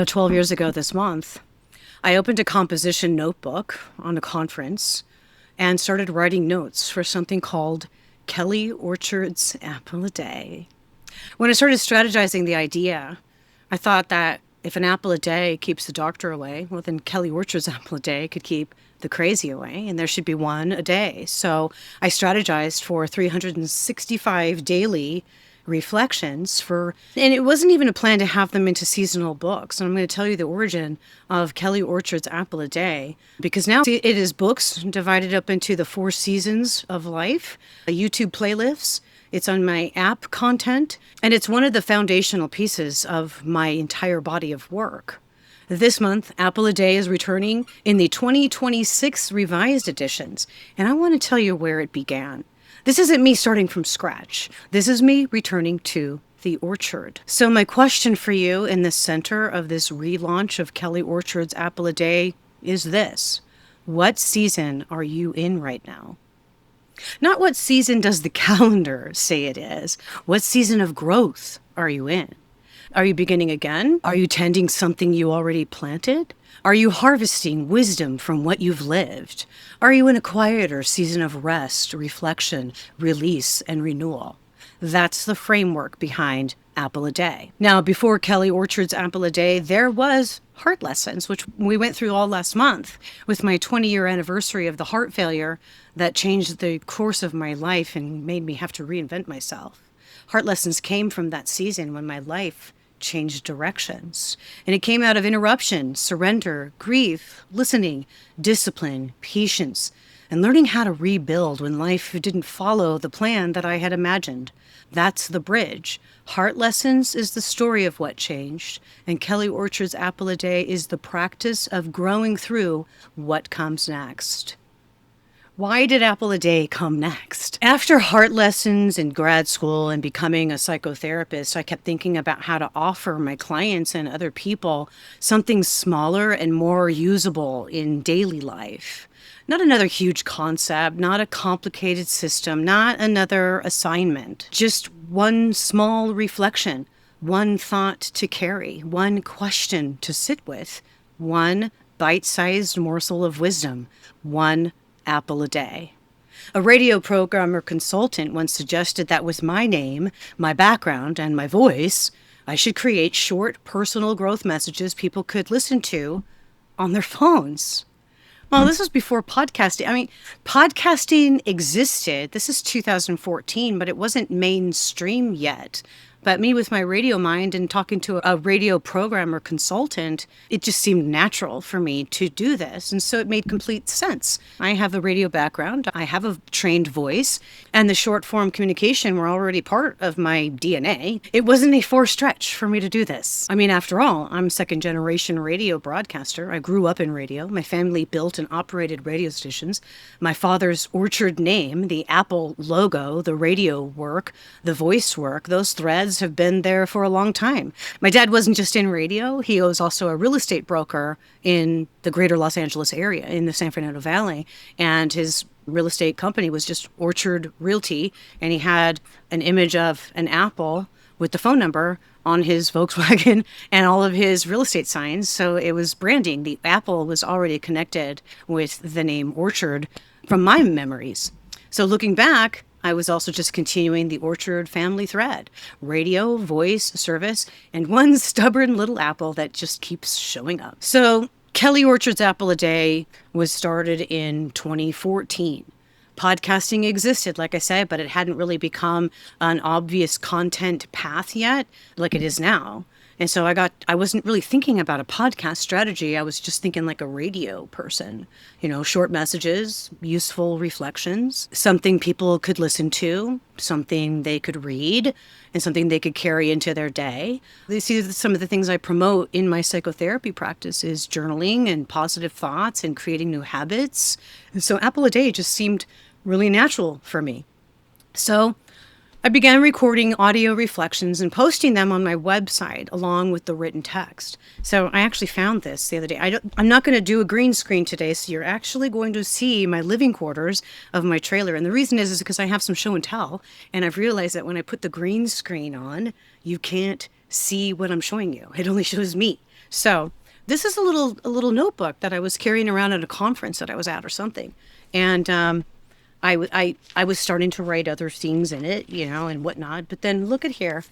12 years ago this month, I opened a composition notebook on a conference and started writing notes for something called Kelly Orchard's Apple a Day. When I started strategizing the idea, I thought that if an apple a day keeps the doctor away, well, then Kelly Orchard's apple a day could keep the crazy away, and there should be one a day. So I strategized for 365 daily reflections and it wasn't even a plan to have them into seasonal books. And I'm going to tell you the origin of Kelly Orchard's Apple a Day, because now it is books divided up into the 4 seasons of life, YouTube playlists. It's on my app content, and it's one of the foundational pieces of my entire body of work. This month, Apple a Day is returning in the 2026 revised editions, and I want to tell you where it began. This isn't me starting from scratch. This is me returning to the orchard. So my question for you in the center of this relaunch of Kelly Orchard's Apple a Day is this. What season are you in right now? Not what season does the calendar say it is. What season of growth are you in? Are you beginning again? Are you tending something you already planted? Are you harvesting wisdom from what you've lived? Are you in a quieter season of rest, reflection, release, and renewal? That's the framework behind Apple a Day. Now, before Kelly Orchard's Apple a Day, there was Heart Lessons, which we went through all last month with my 20-year anniversary of the heart failure that changed the course of my life and made me have to reinvent myself. Heart Lessons came from that season when my life changed directions. And it came out of interruption, surrender, grief, listening, discipline, patience, and learning how to rebuild when life didn't follow the plan that I had imagined. That's the bridge. Heart Lessons is the story of what changed, and Kelly Orchard's Apple a Day is the practice of growing through what comes next. Why did Apple a Day come next? After Heart Lessons in grad school and becoming a psychotherapist, I kept thinking about how to offer my clients and other people something smaller and more usable in daily life. Not another huge concept, not a complicated system, not another assignment. Just one small reflection, one thought to carry, one question to sit with, one bite-sized morsel of wisdom, one apple a day. A radio programmer consultant once suggested that with my name, my background, and my voice, I should create short personal growth messages people could listen to on their phones. Well, this was before podcasting. I mean, podcasting existed. This is 2014, but it wasn't mainstream yet. But me with my radio mind and talking to a radio programmer consultant, it just seemed natural for me to do this. And so it made complete sense. I have a radio background. I have a trained voice, and the short form communication were already part of my DNA. It wasn't a forced stretch for me to do this. I mean, after all, I'm a second generation radio broadcaster. I grew up in radio. My family built and operated radio stations. My father's orchard name, the Apple logo, the radio work, the voice work, those threads have been there for a long time. My dad wasn't just in radio. He was also a real estate broker in the greater Los Angeles area, in the San Fernando Valley. And his real estate company was just Orchard Realty. And he had an image of an apple with the phone number on his Volkswagen and all of his real estate signs. So it was branding. The apple was already connected with the name Orchard from my memories. So looking back, I was also just continuing the Orchard family thread. Radio, voice, service, and one stubborn little apple that just keeps showing up. So Kelly Orchard's Apple a Day was started in 2014. Podcasting existed, like I said, but it hadn't really become an obvious content path yet, like it is now. And so I wasn't really thinking about a podcast strategy. I was just thinking like a radio person, short messages, useful reflections, something people could listen to, something they could read, and something they could carry into their day. You see, some of the things I promote in my psychotherapy practice is journaling and positive thoughts and creating new habits. And so Apple a Day just seemed really natural for me. So I began recording audio reflections and posting them on my website along with the written text. So I actually found this the other day. I'm not going to do a green screen today, so you're actually going to see my living quarters of my trailer. And the reason is because I have some show and tell, and I've realized that when I put the green screen on, you can't see what I'm showing you. It only shows me. So this is a little notebook that I was carrying around at a conference that I was at or something. And I was starting to write other things in it, and whatnot. But then look at here.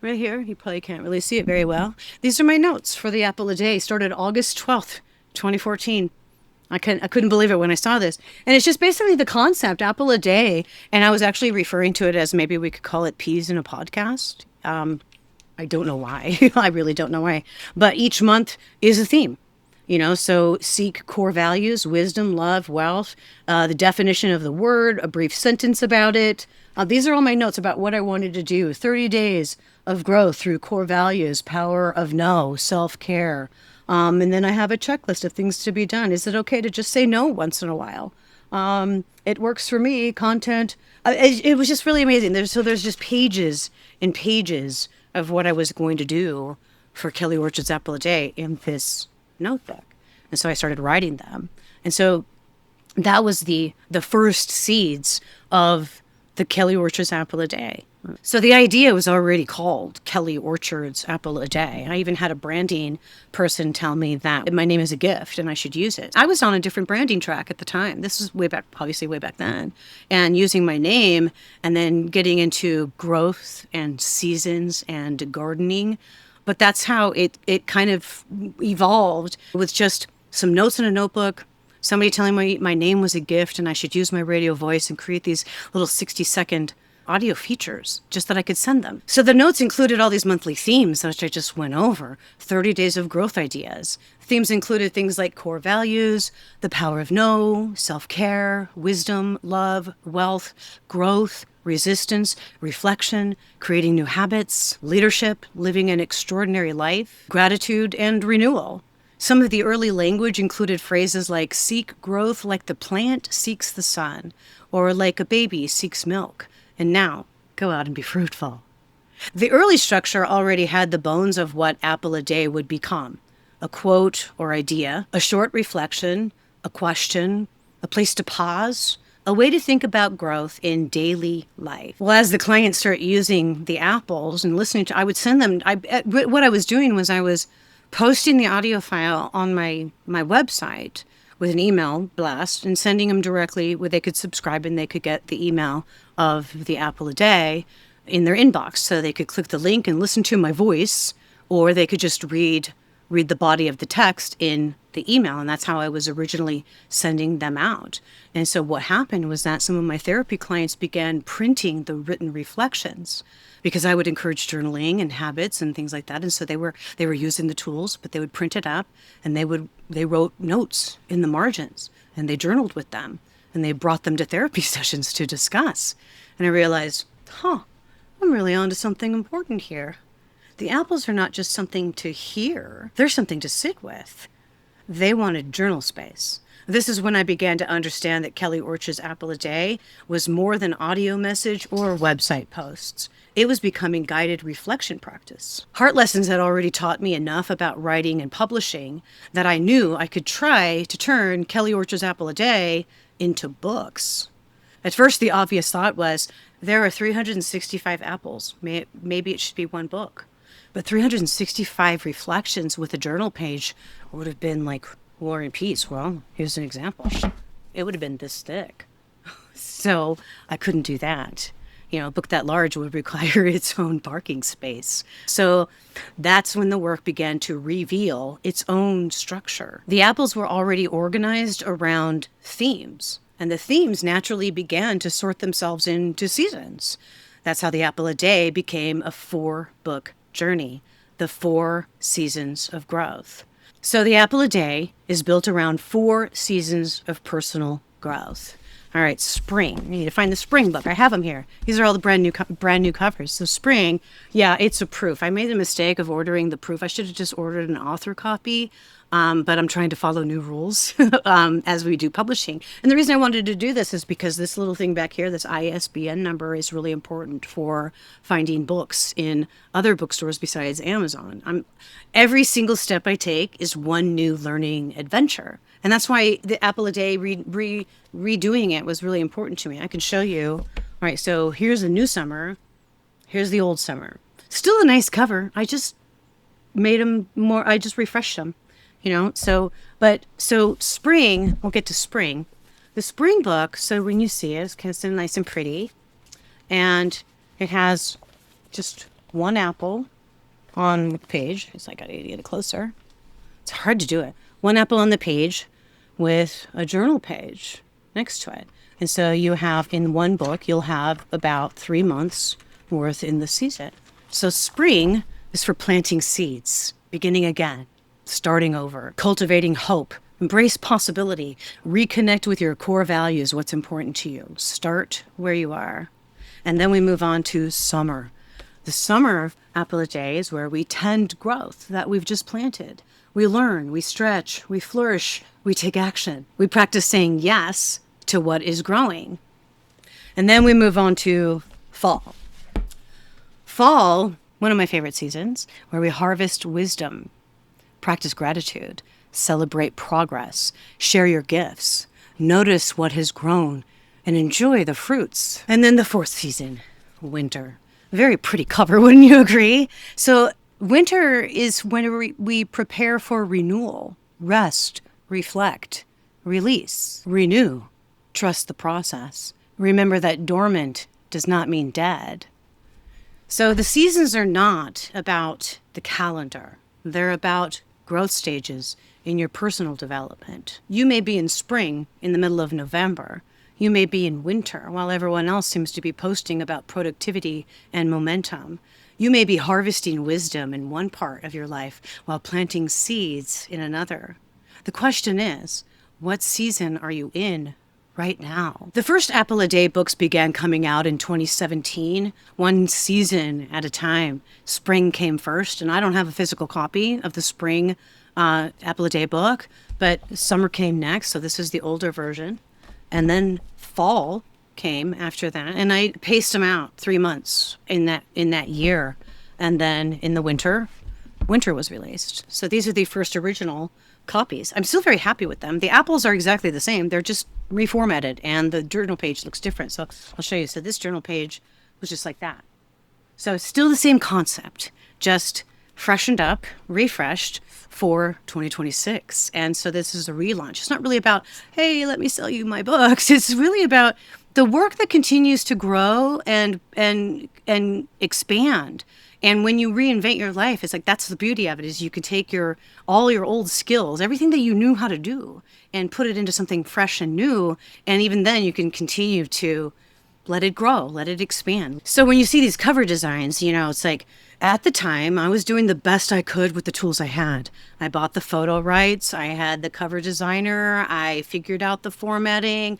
Right here. You probably can't really see it very well. These are my notes for the Apple a Day. Started August 12th, 2014. I couldn't believe it when I saw this. And it's just basically the concept, Apple a Day. And I was actually referring to it as maybe we could call it Peas in a Podcast. I don't know why. I really don't know why. But each month is a theme. So seek core values, wisdom, love, wealth, the definition of the word, a brief sentence about it. These are all my notes about what I wanted to do. 30 days of growth through core values, power of no, self-care. And then I have a checklist of things to be done. Is it okay to just say no once in a while? It works for me. Content. It was just really amazing. There's just pages and pages of what I was going to do for Kelly Orchard's Apple a Day in this notebook. And so I started writing them. And so that was the first seeds of the Kelly Orchard's Apple a Day. So the idea was already called Kelly Orchard's Apple a Day. I even had a branding person tell me that my name is a gift and I should use it. I was on a different branding track at the time. This is obviously way back then. And using my name and then getting into growth and seasons and gardening. But that's how it kind of evolved with just some notes in a notebook, somebody telling me my name was a gift and I should use my radio voice and create these little 60-second audio features just that I could send them. So the notes included all these monthly themes, which I just went over, 30 days of growth ideas. Themes included things like core values, the power of no, self-care, wisdom, love, wealth, growth, resistance, reflection, creating new habits, leadership, living an extraordinary life, gratitude, and renewal. Some of the early language included phrases like seek growth like the plant seeks the sun, or like a baby seeks milk, and now go out and be fruitful. The early structure already had the bones of what Apple a Day would become: a quote or idea, a short reflection, a question, a place to pause, a way to think about growth in daily life. Well, as the clients start using the apples and listening to, I would send them, what I was doing was I was posting the audio file on my website with an email blast and sending them directly where they could subscribe and they could get the email of the Apple a Day in their inbox. So they could click the link and listen to my voice, or they could just read the body of the text in the email. And that's how I was originally sending them out. And so what happened was that some of my therapy clients began printing the written reflections because I would encourage journaling and habits and things like that. And so they were using the tools, but they would print it up and they wrote notes in the margins and they journaled with them and they brought them to therapy sessions to discuss. And I realized, I'm really onto something important here. The apples are not just something to hear, they're something to sit with. They wanted journal space. This is when I began to understand that Kelly Orchard's Apple a Day was more than audio message or website posts. It was becoming guided reflection practice. Heart Lessons had already taught me enough about writing and publishing that I knew I could try to turn Kelly Orchard's Apple a Day into books. At first, the obvious thought was, there are 365 apples. Maybe it should be one book. But 365 reflections with a journal page would have been like War and Peace. Well, here's an example. It would have been this thick. So I couldn't do that. A book that large would require its own parking space. So that's when the work began to reveal its own structure. The apples were already organized around themes, and the themes naturally began to sort themselves into seasons. That's how the Apple a Day became a 4-book journey, the 4 seasons of growth. So the Apple a Day is built around 4 seasons of personal growth. All right, spring. I need to find the spring book. I have them here. These are all the brand new covers. So spring, yeah, it's a proof. I made the mistake of ordering the proof. I should have just ordered an author copy but I'm trying to follow new rules as we do publishing. And the reason I wanted to do this is because this little thing back here, this ISBN number, is really important for finding books in other bookstores besides Amazon. Every single step I take is one new learning adventure. And that's why the Apple a Day redoing it was really important to me. I can show you. All right, so here's a new summer. Here's the old summer. Still a nice cover. I just made them more, I just refreshed them, So spring, we'll get to spring. The spring book, so when you see it, it's kind of nice and pretty. And it has just one apple on the page. I got to get it closer. It's hard to do it. One apple on the page with a journal page next to it. And so you have, in one book, you'll have about 3 months worth in the season. So spring is for planting seeds, beginning again, starting over, cultivating hope, embrace possibility, reconnect with your core values, what's important to you. Start where you are. And then we move on to summer. The summer Apple a Day is where we tend growth that we've just planted. We learn, we stretch, we flourish, we take action. We practice saying yes to what is growing. And then we move on to fall. Fall, one of my favorite seasons, where we harvest wisdom, practice gratitude, celebrate progress, share your gifts, notice what has grown, and enjoy the fruits. And then the fourth season, winter. Very pretty cover, wouldn't you agree? So winter is when we prepare for renewal, rest, reflect, release, renew, trust the process. Remember that dormant does not mean dead. So the seasons are not about the calendar. They're about growth stages in your personal development. You may be in spring in the middle of November. You may be in winter while everyone else seems to be posting about productivity and momentum. You may be harvesting wisdom in one part of your life while planting seeds in another. The question is, what season are you in right now? The first Apple a Day books began coming out in 2017, one season at a time. Spring came first, and I don't have a physical copy of the spring Apple a Day book, but summer came next, so this is the older version. And then fall came after that, and I paced them out 3 months in that year. And then in the winter was released. So these are the first original copies. I'm still very happy with them. The apples are exactly the same. They're just reformatted, and the journal page looks different. So I'll show you. So this journal page was just like that. So it's still the same concept, just freshened up, refreshed for 2026. And so this is a relaunch. It's not really about, hey, let me sell you my books. It's really about the work that continues to grow and expand. And when you reinvent your life, it's like, that's the beauty of it, is you can take all your old skills, everything that you knew how to do, and put it into something fresh and new. And even then you can continue to let it grow, let it expand. So when you see these cover designs, it's like, at the time, I was doing the best I could with the tools I had. I bought the photo rights. I had the cover designer. I figured out the formatting.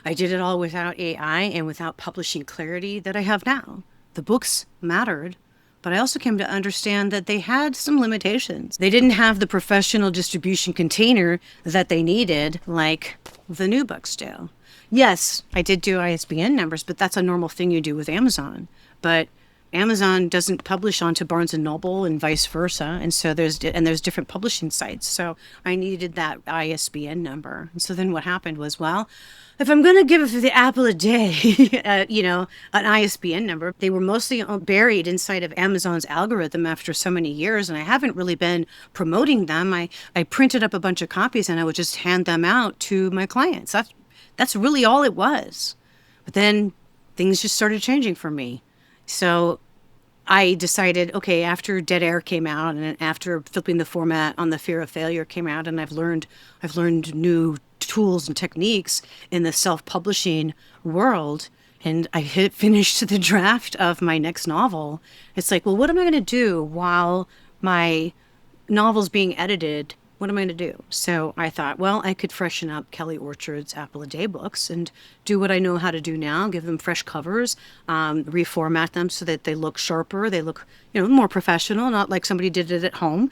I did it all without AI and without publishing clarity that I have now. The books mattered, but I also came to understand that they had some limitations. They didn't have the professional distribution container that they needed, like the new books do. Yes, I did do ISBN numbers, but that's a normal thing you do with Amazon. But Amazon doesn't publish onto Barnes and Noble and vice versa, and so there's different publishing sites. So I needed that ISBN number. And so then what happened was, well, if I'm going to give the Apple a Day, an ISBN number, they were mostly buried inside of Amazon's algorithm after so many years, and I haven't really been promoting them. I printed up a bunch of copies, and I would just hand them out to my clients. That's really all it was. But then things just started changing for me. So I decided, okay, after Dead Air came out and after flipping the format on the Fear of Failure came out, and I've learned new tools and techniques in the self-publishing world, and I finished the draft of my next novel. It's like, well, what am I going to do while my novel's being edited? What am I going to do? So I thought, well, I could freshen up Kelly Orchard's Apple a Day books and do what I know how to do now, give them fresh covers, reformat them so that they look sharper, they look, more professional, not like somebody did it at home,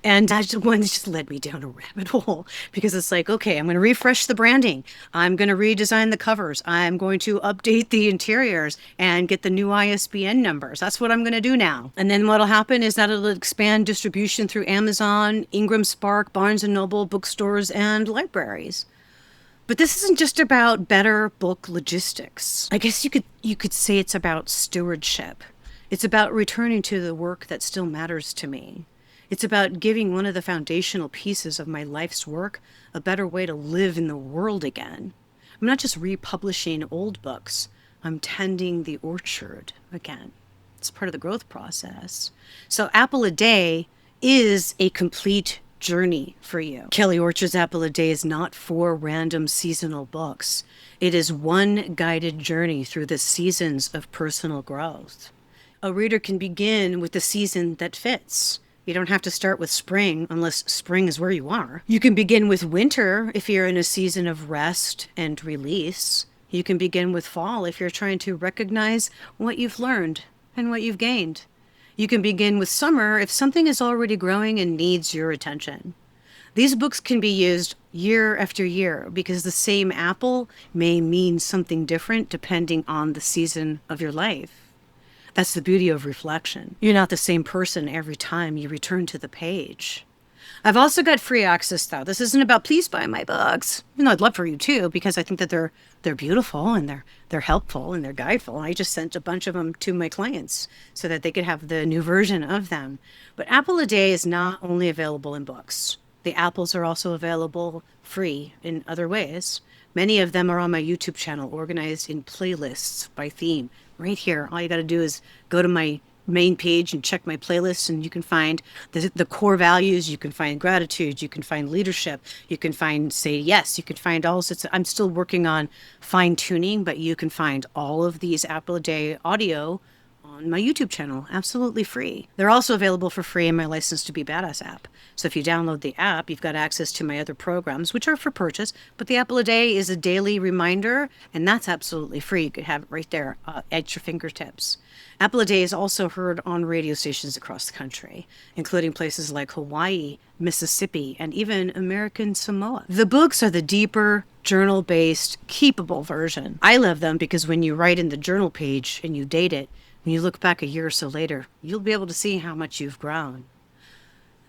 And that just led me down a rabbit hole because it's like, okay, I'm going to refresh the branding. I'm going to redesign the covers. I'm going to update the interiors and get the new ISBN numbers. That's what I'm going to do now. And then what'll happen is that it'll expand distribution through Amazon, Ingram Spark, Barnes & Noble, bookstores, and libraries. But this isn't just about better book logistics. I guess you could say it's about stewardship. It's about returning to the work that still matters to me. It's about giving one of the foundational pieces of my life's work a better way to live in the world again. I'm not just republishing old books. I'm tending the orchard again. It's part of the growth process. So Apple a Day is a complete journey for you. Kelly Orchard's Apple a Day is not 4 random seasonal books. It is one guided journey through the seasons of personal growth. A reader can begin with the season that fits. You don't have to start with spring unless spring is where you are. You can begin with winter if you're in a season of rest and release. You can begin with fall if you're trying to recognize what you've learned and what you've gained. You can begin with summer if something is already growing and needs your attention. These books can be used year after year because the same apple may mean something different depending on the season of your life. That's the beauty of reflection. You're not the same person every time you return to the page. I've also got free access, though. This isn't about please buy my books. I'd love for you too, because I think that they're beautiful and they're helpful and they're guideful. I just sent a bunch of them to my clients so that they could have the new version of them. But Apple a Day is not only available in books. The apples are also available free in other ways. Many of them are on my YouTube channel, organized in playlists by theme. Right here, all you got to do is go to my main page and check my playlists, and you can find the core values. You can find gratitude. You can find leadership. You can find say yes. You can find all sorts. I'm still working on fine tuning, but you can find all of these Apple a Day audio on my YouTube channel, absolutely free. They're also available for free in my License to Be Badass app. So if you download the app, you've got access to my other programs, which are for purchase, but the Apple a Day is a daily reminder, and that's absolutely free. You could have it right there at your fingertips. Apple a Day is also heard on radio stations across the country, including places like Hawaii, Mississippi, and even American Samoa. The books are the deeper, journal-based, keepable version. I love them because when you write in the journal page and you date it, when you look back a year or so later, you'll be able to see how much you've grown.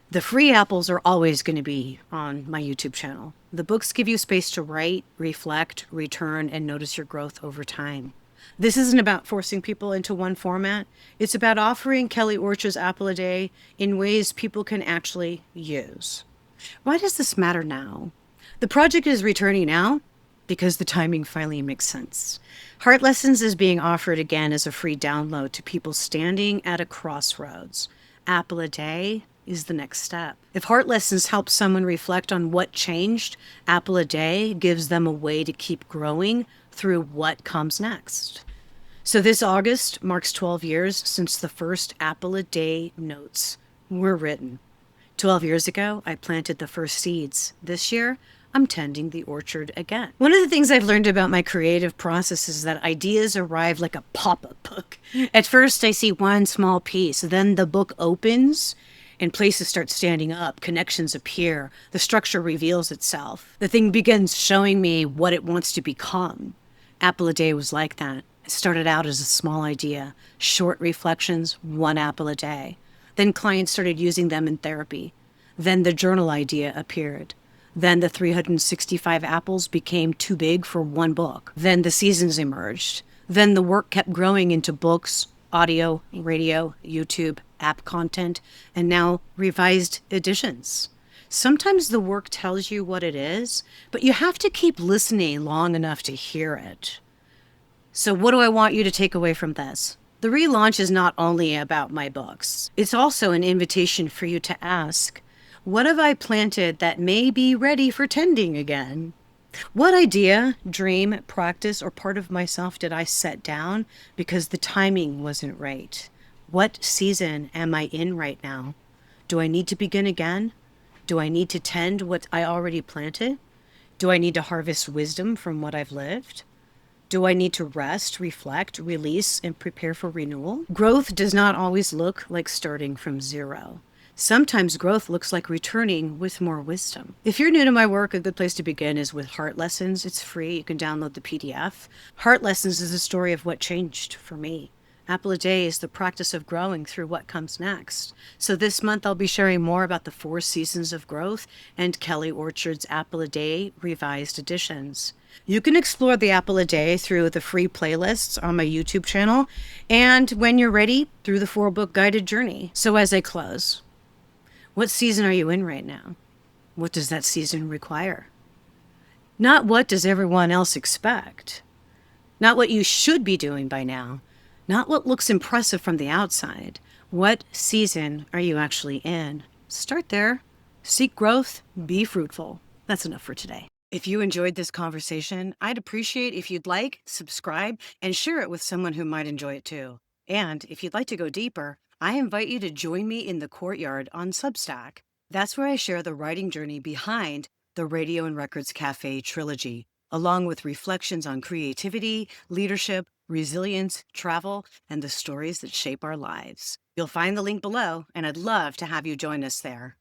The free apples are always going to be on my YouTube channel. The books give you space to write, reflect, return, and notice your growth over time. This isn't about forcing people into one format. It's about offering Kelly Orchard's Apple a Day in ways people can actually use. Why does this matter now? The project is returning now because the timing finally makes sense. Heart Lessons is being offered again as a free download to people standing at a crossroads. Apple a Day is the next step. If Heart Lessons helps someone reflect on what changed, Apple a Day gives them a way to keep growing through what comes next. So this August marks 12 years since the first Apple a Day notes were written. 12 years ago, I planted the first seeds. This year, I'm tending the orchard again. One of the things I've learned about my creative process is that ideas arrive like a pop-up book. At first, I see one small piece. Then the book opens and places start standing up. Connections appear. The structure reveals itself. The thing begins showing me what it wants to become. Apple a Day was like that. It started out as a small idea, short reflections, 1 apple a day. Then clients started using them in therapy. Then the journal idea appeared. Then the 365 apples became too big for one book. Then the seasons emerged. Then the work kept growing into books, audio, radio, YouTube, app content, and now revised editions. Sometimes the work tells you what it is, but you have to keep listening long enough to hear it. So what do I want you to take away from this? The relaunch is not only about my books. It's also an invitation for you to ask, what have I planted that may be ready for tending again? What idea, dream, practice, or part of myself did I set down because the timing wasn't right? What season am I in right now? Do I need to begin again? Do I need to tend what I already planted? Do I need to harvest wisdom from what I've lived? Do I need to rest, reflect, release, and prepare for renewal? Growth does not always look like starting from zero. Sometimes growth looks like returning with more wisdom. If you're new to my work, a good place to begin is with Heart Lessons. It's free. You can download the PDF. Heart Lessons is a story of what changed for me. Apple a Day is the practice of growing through what comes next. So this month I'll be sharing more about the 4 seasons of growth and Kelly Orchard's Apple a Day revised editions. You can explore the Apple a Day through the free playlists on my YouTube channel, and when you're ready, through the 4-book guided journey. So as I close, what season are you in right now? What does that season require? Not what does everyone else expect. Not what you should be doing by now. Not what looks impressive from the outside. What season are you actually in? Start there. Seek growth. Be fruitful. That's enough for today. If you enjoyed this conversation, I'd appreciate if you'd like, subscribe, and share it with someone who might enjoy it too. And if you'd like to go deeper, I invite you to join me in the courtyard on Substack. That's where I share the writing journey behind the Radio and Records Cafe trilogy, along with reflections on creativity, leadership, resilience, travel, and the stories that shape our lives. You'll find the link below, and I'd love to have you join us there.